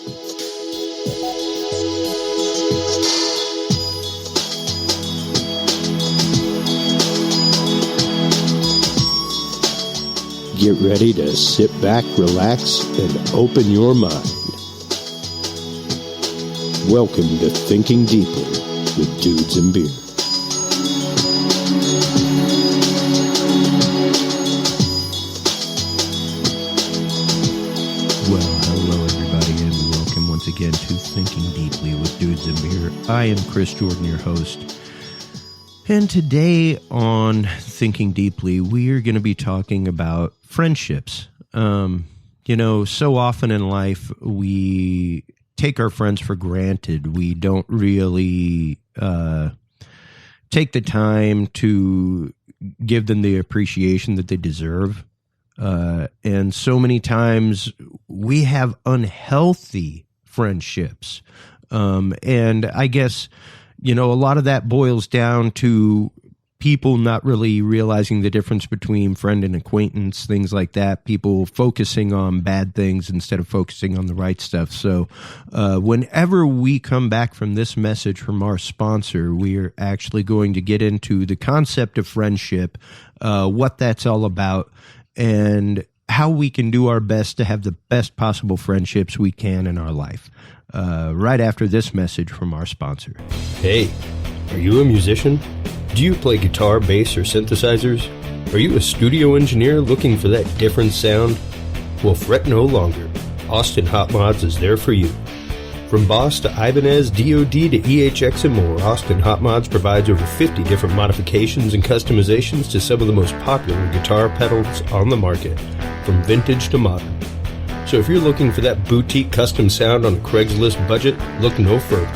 Get ready to sit back, relax, and open your mind. Welcome to Thinking Deeply with Dudes and Beer. Well, hello everybody, and welcome once again to Thinking Deeply with Dudes and Beer. I am Chris Jordan, your host. And today on Thinking Deeply, we are going to be talking about friendships. So often in life, we take our friends for granted. We don't really take the time to give them the appreciation that they deserve. And so many times we have unhealthy friendships. And I guess, a lot of that boils down to people not really realizing the difference between friend and acquaintance, things like that, people focusing on bad things instead of focusing on the right stuff. So whenever we come back from this message from our sponsor, we are actually going to get into the concept of friendship, what that's all about, and how we can do our best to have the best possible friendships we can in our life. Right after this message from our sponsor. Hey, are you a musician? Do you play guitar, bass, or synthesizers? Are you a studio engineer looking for that different sound? Well, fret no longer. Austin Hot Mods is there for you. From Boss to Ibanez, DoD to EHX and more, Austin Hot Mods provides over 50 different modifications and customizations to some of the most popular guitar pedals on the market, from vintage to modern. So if you're looking for that boutique custom sound on a Craigslist budget, look no further.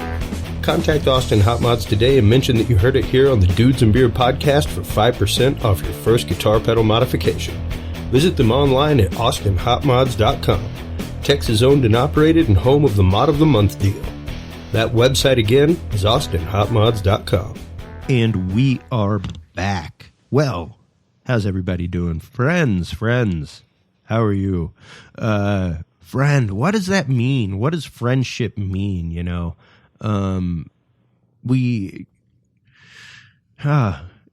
Contact Austin Hot Mods today and mention that you heard it here on the Dudes and Beer podcast for 5% off your first guitar pedal modification. Visit them online at austinhotmods.com. Texas owned and operated and home of the Mod of the Month deal. That website again is austinhotmods.com. And we are back. Well, how's everybody doing? Friends, how are you? Friend, what does that mean? What does friendship mean,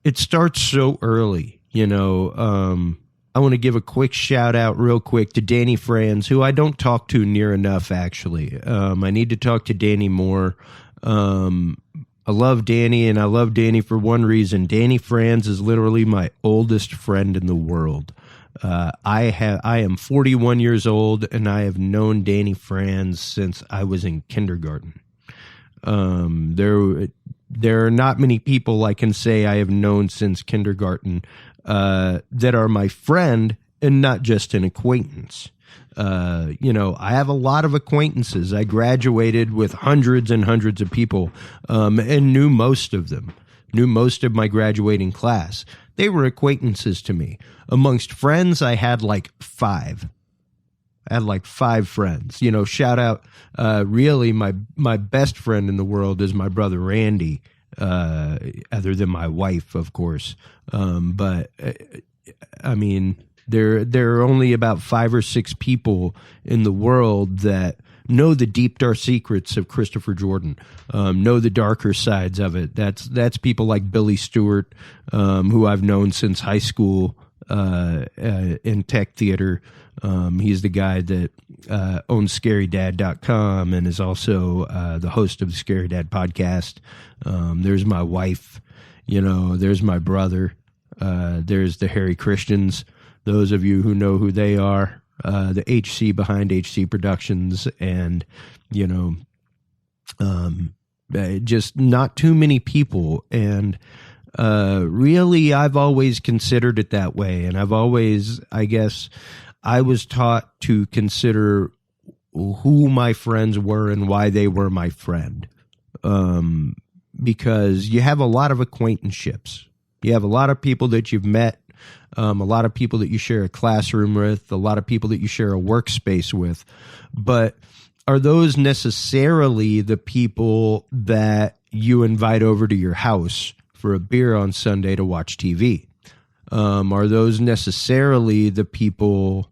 it starts so early, I want to give a quick shout out real quick to Danny Franz, who I don't talk to near enough, actually. I need to talk to Danny more. I love Danny, and I love Danny for one reason. Danny Franz is literally my oldest friend in the world. I am 41 years old, and I have known Danny Franz since I was in kindergarten. There are not many people I can say I have known since kindergarten that are my friend and not just an acquaintance. I have a lot of acquaintances. I graduated with hundreds and hundreds of people and knew most of them, knew most of my graduating class. They were acquaintances to me. Amongst friends, I had like five. I had like five friends. Shout out, really, my best friend in the world is my brother Randy, other than my wife, of course. But there are only about 5 or 6 people in the world that know the deep, dark secrets of Christopher Jordan, know the darker sides of it. That's people like Billy Stewart, who I've known since high school in tech theater. He's the guy that owns ScaryDad.com and is also the host of the Scary Dad podcast. There's my wife, there's my brother, there's the Harry Christians, those of you who know who they are, the HC behind HC Productions, and, just not too many people. And really, I've always considered it that way. And I was taught to consider who my friends were and why they were my friend. Because you have a lot of acquaintanceships. You have a lot of people that you've met, a lot of people that you share a classroom with, a lot of people that you share a workspace with. But are those necessarily the people that you invite over to your house for a beer on Sunday to watch TV? Are those necessarily the people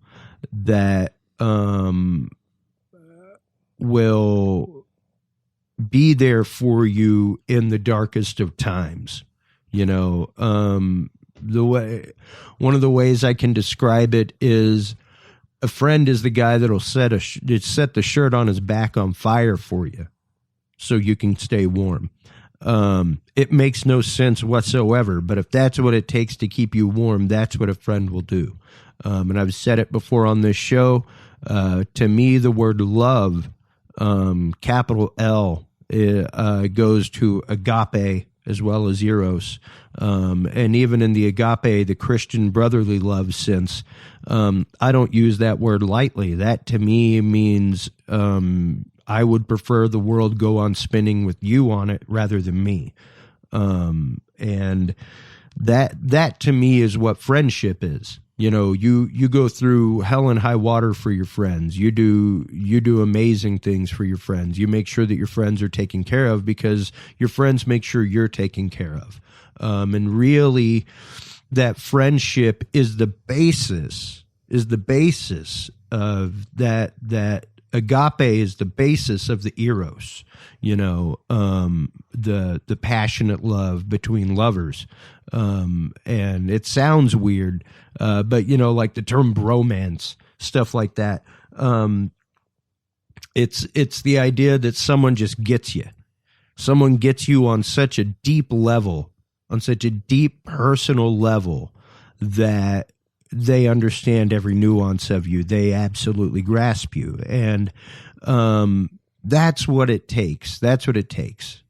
that will be there for you in the darkest of times. You know, one of the ways I can describe it is a friend is the guy that'll set the shirt on his back on fire for you so you can stay warm. It makes no sense whatsoever, but if that's what it takes to keep you warm, that's what a friend will do. And I've said it before on this show. To me, the word love, capital L, goes to agape as well as eros. And even in the agape, the Christian brotherly love sense, I don't use that word lightly. That to me means I would prefer the world go on spinning with you on it rather than me. And that to me is what friendship is. You know, you go through hell and high water for your friends. You do amazing things for your friends. You make sure that your friends are taken care of because your friends make sure you're taken care of. And really, that friendship is the basis of that agape is the basis of the eros, you know, the passionate love between lovers. And it sounds weird, but you know, like the term bromance, stuff like that. It's the idea that someone just gets you. Someone gets you on such a deep level, on such a deep personal level that they understand every nuance of you. They absolutely grasp you. And that's what it takes. That's what it takes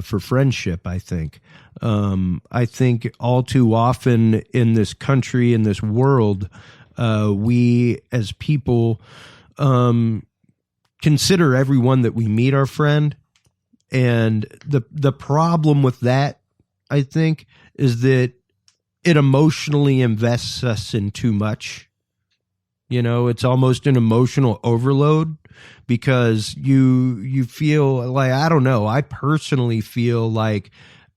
for friendship, I think. I think all too often in this country, in this world, we as people consider everyone that we meet our friend. And the problem with that, I think, is that it emotionally invests us in too much. You know, it's almost an emotional overload because you feel like, I don't know, I personally feel like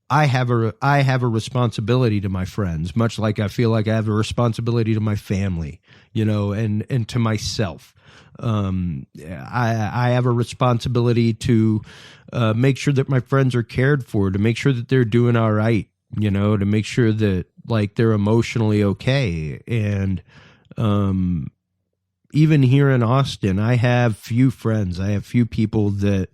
I have a responsibility to my friends, much like I feel like I have a responsibility to my family, you know, and to myself. I have a responsibility to make sure that my friends are cared for, to make sure that they're doing all right, you know, to make sure that like they're emotionally okay. And even here in Austin, I have few friends. I have few people that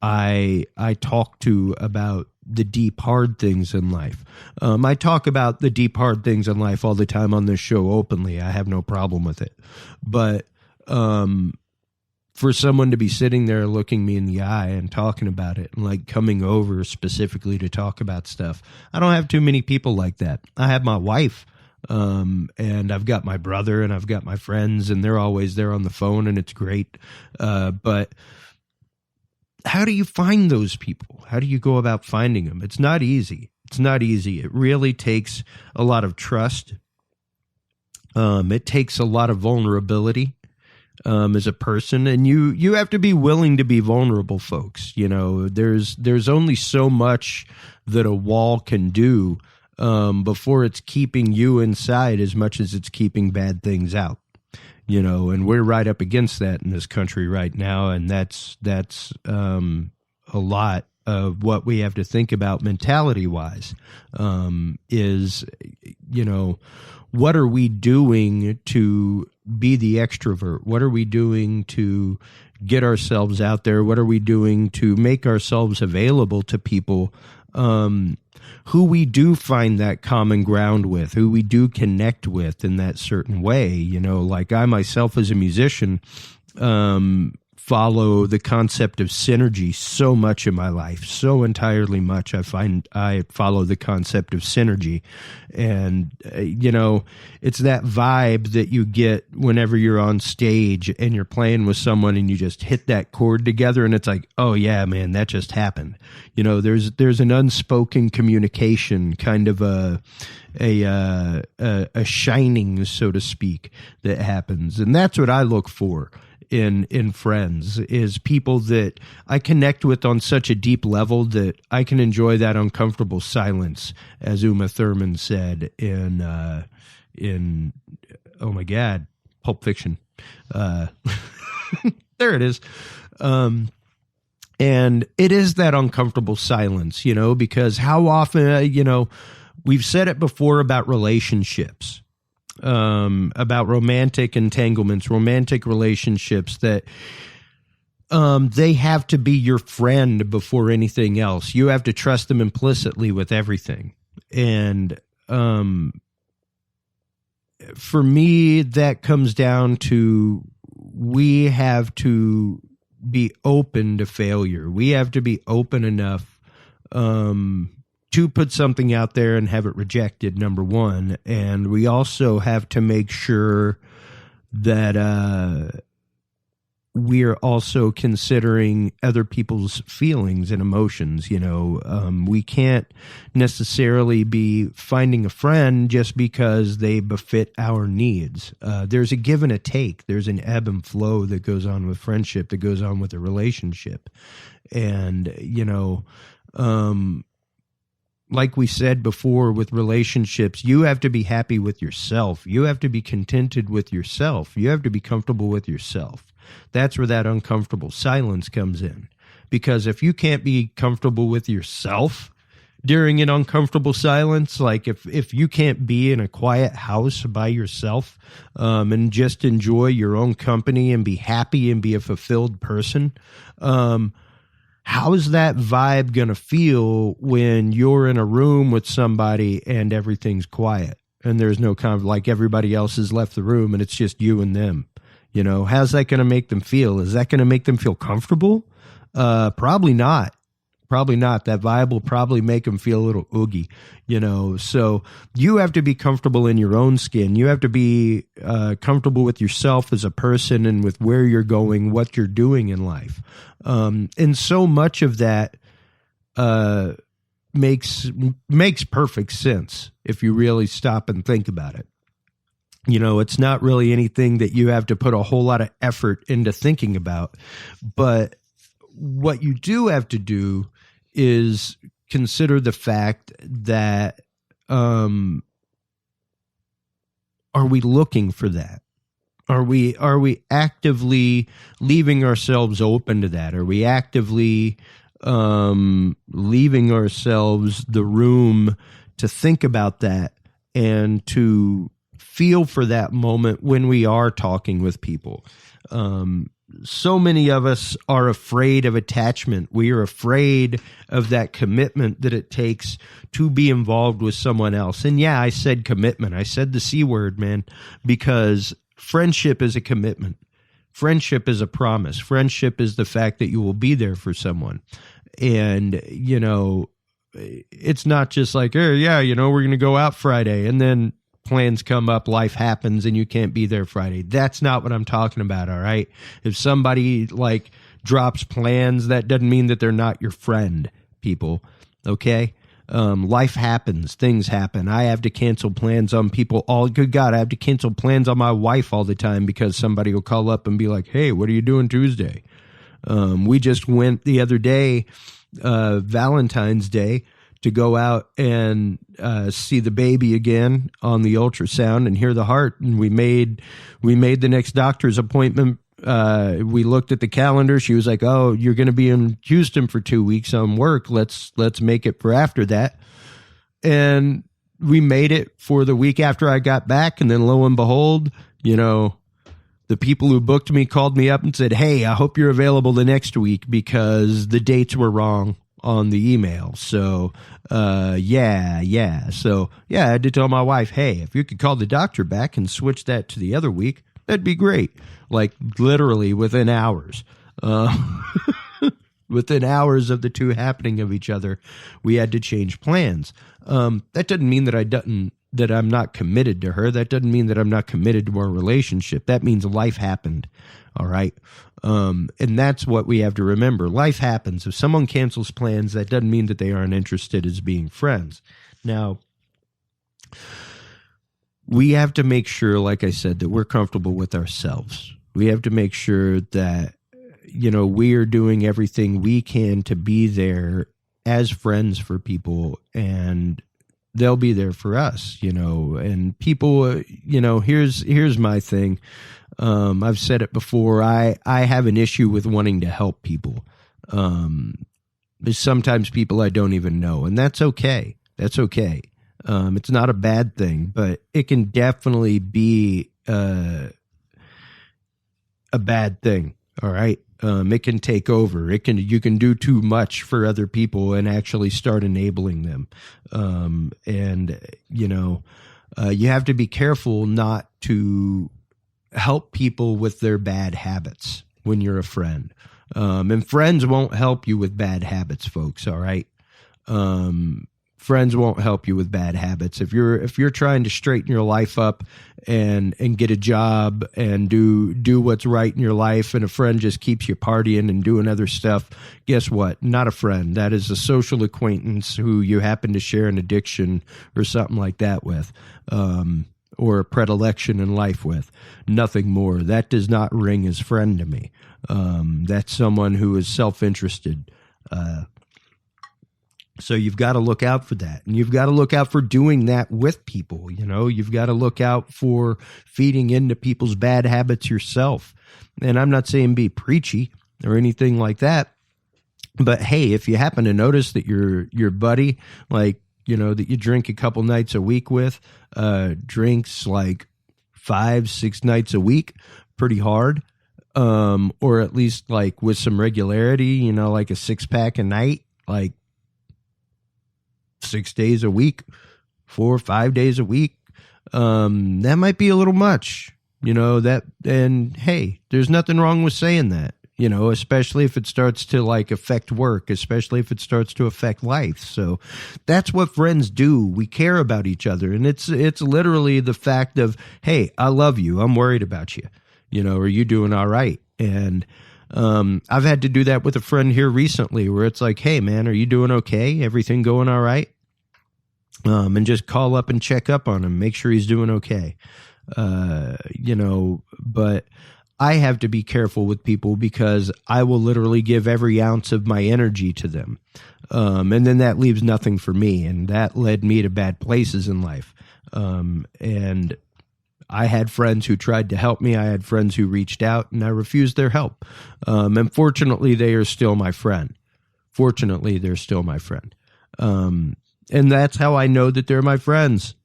I talk to about the deep, hard things in life. I talk about the deep, hard things in life all the time on this show openly. I have no problem with it. But for someone to be sitting there looking me in the eye and talking about it and like coming over specifically to talk about stuff, I don't have too many people like that. I have my wife, and I've got my brother and I've got my friends, and they're always there on the phone, and it's great. But how do you find those people? How do you go about finding them? It's not easy. It's not easy. It really takes a lot of trust. It takes a lot of vulnerability. As a person, and you have to be willing to be vulnerable, folks. You know, there's only so much that a wall can do before it's keeping you inside as much as it's keeping bad things out. You know, and we're right up against that in this country right now, and that's a lot of what we have to think about mentality wise. Is, you know, what are we doing to be the extrovert? What are we doing to get ourselves out there? What are we doing to make ourselves available to people who we do find that common ground with, who we do connect with in that certain way? You know, like I myself as a musician follow the concept of synergy so much in my life, so entirely much. I find I follow the concept of synergy. And, you know, it's that vibe that you get whenever you're on stage and you're playing with someone and you just hit that chord together and it's like, oh yeah, man, that just happened. You know, there's an unspoken communication, kind of a shining, so to speak, that happens. And that's what I look for in friends, is people that I connect with on such a deep level that I can enjoy that uncomfortable silence, as Uma Thurman said in oh my God, Pulp Fiction. There it is. And it is that uncomfortable silence, because how often, we've said it before about relationships, about romantic entanglements, romantic relationships, that they have to be your friend before anything else. You have to trust them implicitly with everything. And for me, that comes down to we have to be open to failure. We have to be open enough to put something out there and have it rejected, number one. And we also have to make sure that we're also considering other people's feelings and emotions. We can't necessarily be finding a friend just because they befit our needs. There's a give and a take. There's an ebb and flow that goes on with friendship, that goes on with a relationship. And, like we said before with relationships, you have to be happy with yourself. You have to be contented with yourself. You have to be comfortable with yourself. That's where that uncomfortable silence comes in. Because if you can't be comfortable with yourself during an uncomfortable silence, like if you can't be in a quiet house by yourself and just enjoy your own company and be happy and be a fulfilled person, how is that vibe going to feel when you're in a room with somebody and everything's quiet and there's no like everybody else has left the room and it's just you and them? How's that going to make them feel? Is that going to make them feel comfortable? Probably not. Probably not. That vibe will probably make them feel a little oogie, So you have to be comfortable in your own skin. You have to be comfortable with yourself as a person and with where you're going, what you're doing in life. And so much of that makes perfect sense if you really stop and think about it. It's not really anything that you have to put a whole lot of effort into thinking about. But what you do have to do is consider the fact that are we looking for that? Are we actively leaving ourselves open to that? Are we actively leaving ourselves the room to think about that and to feel for that moment when we are talking with people? So many of us are afraid of attachment. We are afraid of that commitment that it takes to be involved with someone else. And yeah, I said commitment. I said the C word, man, because friendship is a commitment. Friendship is a promise. Friendship is the fact that you will be there for someone. And, it's not just like, oh, yeah, we're going to go out Friday and then plans come up, life happens, and you can't be there Friday. That's not what I'm talking about, all right? If somebody drops plans, that doesn't mean that they're not your friend, people, okay? Life happens, things happen. I have to cancel plans on people. Good God, I have to cancel plans on my wife all the time because somebody will call up and be like, hey, what are you doing Tuesday? We just went the other day, Valentine's Day, to go out and see the baby again on the ultrasound and hear the heart. And we made the next doctor's appointment. We looked at the calendar. She was like, oh, you're going to be in Houston for 2 weeks on work. Let's make it for after that. And we made it for the week after I got back. And then lo and behold, the people who booked me called me up and said, hey, I hope you're available the next week because the dates were wrong on the email. So, yeah. So, yeah, I had to tell my wife, hey, if you could call the doctor back and switch that to the other week, that'd be great. Like literally within hours. Within hours of the two happening of each other, we had to change plans. That doesn't mean that I'm not committed to her. That doesn't mean that I'm not committed to our relationship. That means life happened. All right. And that's what we have to remember. Life happens. If someone cancels plans, that doesn't mean that they aren't interested as being friends. Now, we have to make sure, like I said, that we're comfortable with ourselves. We have to make sure that, we are doing everything we can to be there as friends for people, and they'll be there for us, and people, here's my thing. I've said it before. I have an issue with wanting to help people. There's sometimes people I don't even know, and that's okay. That's okay. It's not a bad thing, but it can definitely be a bad thing. All right. It can take over. You can do too much for other people and actually start enabling them. You have to be careful not to help people with their bad habits when you're a friend. And friends won't help you with bad habits, folks. All right. Friends won't help you with bad habits. If you're trying to straighten your life up and get a job and do what's right in your life, and a friend just keeps you partying and doing other stuff, guess what? Not a friend. That is a social acquaintance who you happen to share an addiction or something like that with, or a predilection in life with. Nothing more. That does not ring as friend to me. That's someone who is self-interested. So you've got to look out for that, and you've got to look out for doing that with people. You've got to look out for feeding into people's bad habits yourself. And I'm not saying be preachy or anything like that, but hey, if you happen to notice that your buddy, that you drink a couple nights a week with, drinks like 5-6 nights a week, pretty hard, or at least like with some regularity, like a 6-pack a night, like 6 days a week, 4 or 5 days a week. That might be a little much, and hey, there's nothing wrong with saying that, especially if it starts to like affect work, especially if it starts to affect life. So that's what friends do. We care about each other. And it's literally the fact of, hey, I love you. I'm worried about you. Are you doing all right? And I've had to do that with a friend here recently where it's like, hey man, are you doing okay? Everything going all right? And just call up and check up on him, make sure he's doing okay. But I have to be careful with people because I will literally give every ounce of my energy to them. And then that leaves nothing for me. And that led me to bad places in life. And I had friends who tried to help me. I had friends who reached out, and I refused their help. And fortunately, they are still my friend. Fortunately, they're still my friend. And that's how I know that they're my friends,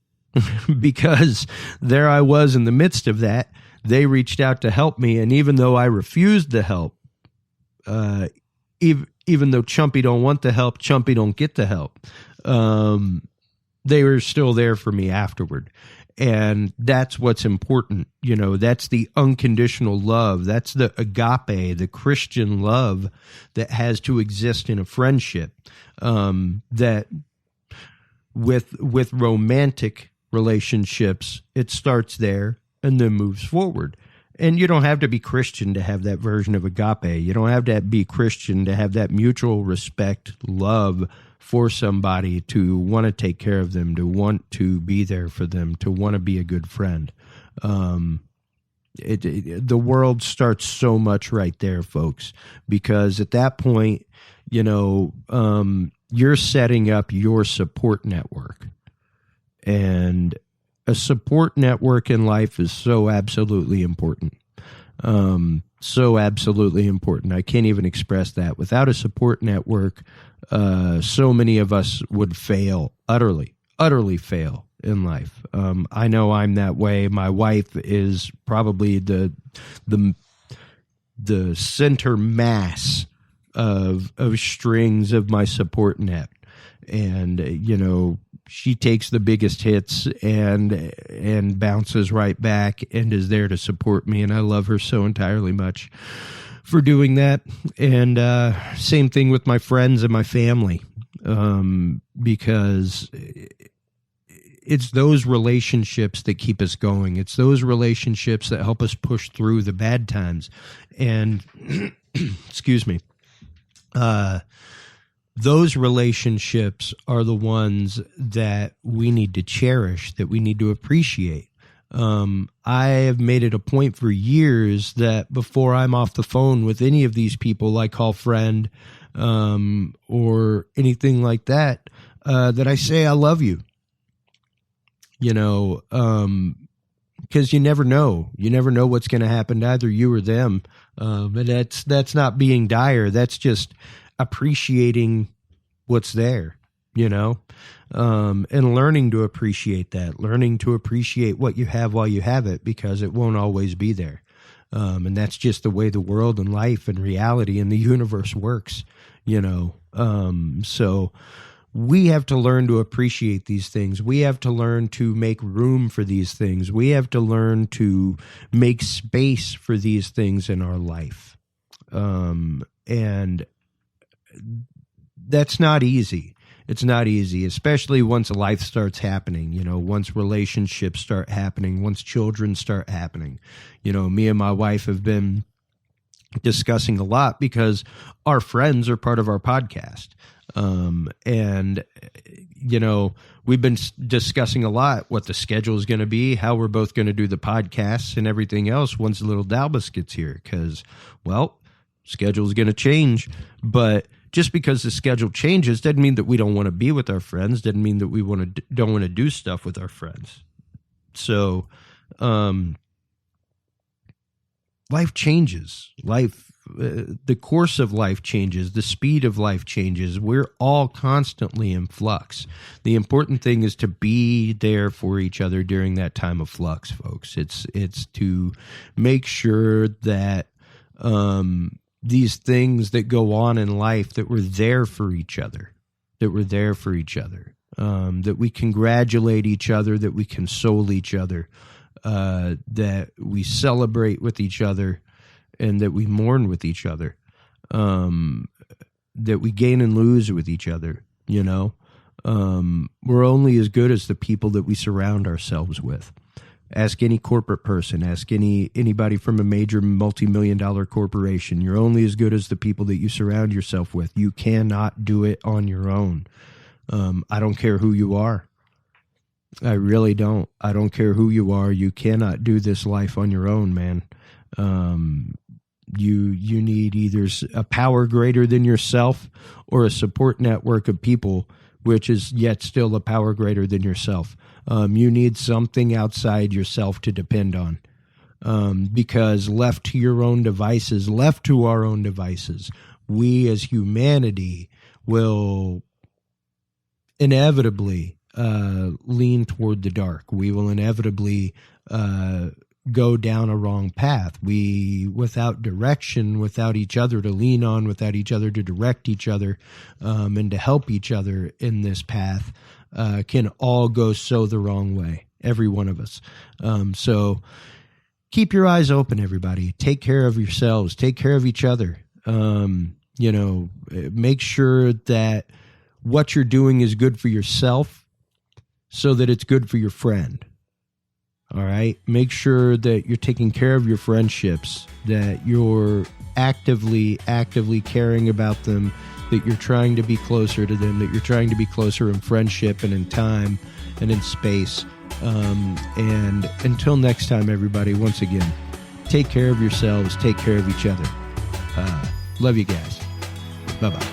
because there I was in the midst of that. They reached out to help me, and even though I refused the help, even though Chumpy don't want the help, Chumpy don't get the help, they were still there for me afterward. And that's what's important. That's the unconditional love. That's the agape, the Christian love that has to exist in a friendship. That with romantic relationships, it starts there and then moves forward. And you don't have to be Christian to have that version of agape. You don't have to be Christian to have that mutual respect, love for somebody, to want to take care of them, to want to be there for them, to want to be a good friend. The world starts so much right there, folks, because at that point, you're setting up your support network. And a support network in life is so absolutely important. So absolutely important. I can't even express that. Without a support network, so many of us would fail, utterly fail in life. I know I'm that way. My wife is probably the center mass of strings of my support net. And, she takes the biggest hits and bounces right back and is there to support me. And I love her so entirely much for doing that. And same thing with my friends and my family, because it's those relationships that keep us going. It's those relationships that help us push through the bad times. And excuse me, those relationships are the ones that we need to cherish, that we need to appreciate. I have made it a point for years that before I'm off the phone with any of these people I call friend, or anything like that, that I say, I love you. because you never know. You never know what's going to happen to either you or them. And that's not being dire. That's just appreciating what's there, and learning to appreciate that, learning to appreciate what you have while you have it, because it won't always be there. And that's just the way the world and life and reality and the universe works, So we have to learn to appreciate these things. We have to learn to make room for these things. We have to learn to make space for these things in our life. And that's not easy. It's not easy, especially once life starts happening, once relationships start happening, once children start happening. Me and my wife have been discussing a lot because our friends are part of our podcast. We've been discussing a lot what the schedule is going to be, how we're both going to do the podcasts and everything else once little Dalbus gets here. Because, schedule is going to change, but just because the schedule changes doesn't mean that we don't want to be with our friends, doesn't mean that we don't want to do stuff with our friends. So, life changes. The course of life changes. The speed of life changes. We're all constantly in flux. The important thing is to be there for each other during that time of flux, folks. It's to make sure that these things that go on in life, that we're there for each other, that we congratulate each other, that we console each other, that we celebrate with each other, and that we mourn with each other, that we gain and lose with each other, We're only as good as the people that we surround ourselves with. Ask any corporate person, ask anybody from a major multi-million-dollar corporation. You're only as good as the people that you surround yourself with. You cannot do it on your own. I don't care who you are. I really don't. I don't care who you are. You cannot do this life on your own, man. You need either a power greater than yourself or a support network of people, which is yet still a power greater than yourself. You need something outside yourself to depend on, because left to our own devices, we as humanity will inevitably lean toward the dark. We will inevitably go down a wrong path. We, without direction, without each other to lean on, without each other to direct each other, and to help each other in this path, can all go so the wrong way. Every one of us. So keep your eyes open, everybody. Take care of yourselves. Take care of each other. Make sure that what you're doing is good for yourself so that it's good for your friend. All right. Make sure that you're taking care of your friendships, that you're actively caring about them, that you're trying to be closer to them, that you're trying to be closer in friendship and in time and in space. And until next time, everybody, once again, take care of yourselves, take care of each other. Love you guys. Bye-bye.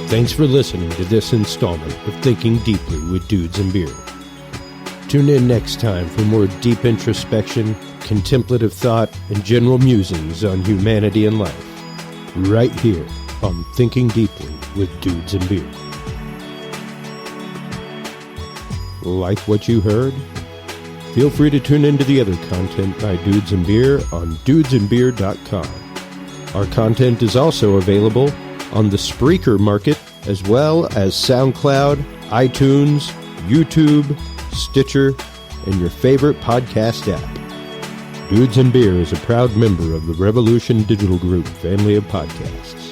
Thanks for listening to this installment of Thinking Deeply with Dudes and Beer. Tune in next time for more deep introspection, contemplative thought, and general musings on humanity and life, right here on Thinking Deeply with Dudes and Beer. Like what you heard? Feel free to tune into the other content by Dudes and Beer on dudesandbeer.com. Our content is also available on the Spreaker market, as well as SoundCloud, iTunes, YouTube, Stitcher, and your favorite podcast app. Dudes and Beer is a proud member of the Revolution Digital Group family of podcasts.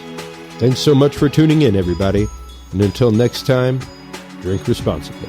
Thanks so much for tuning in, everybody, and until next time, drink responsibly.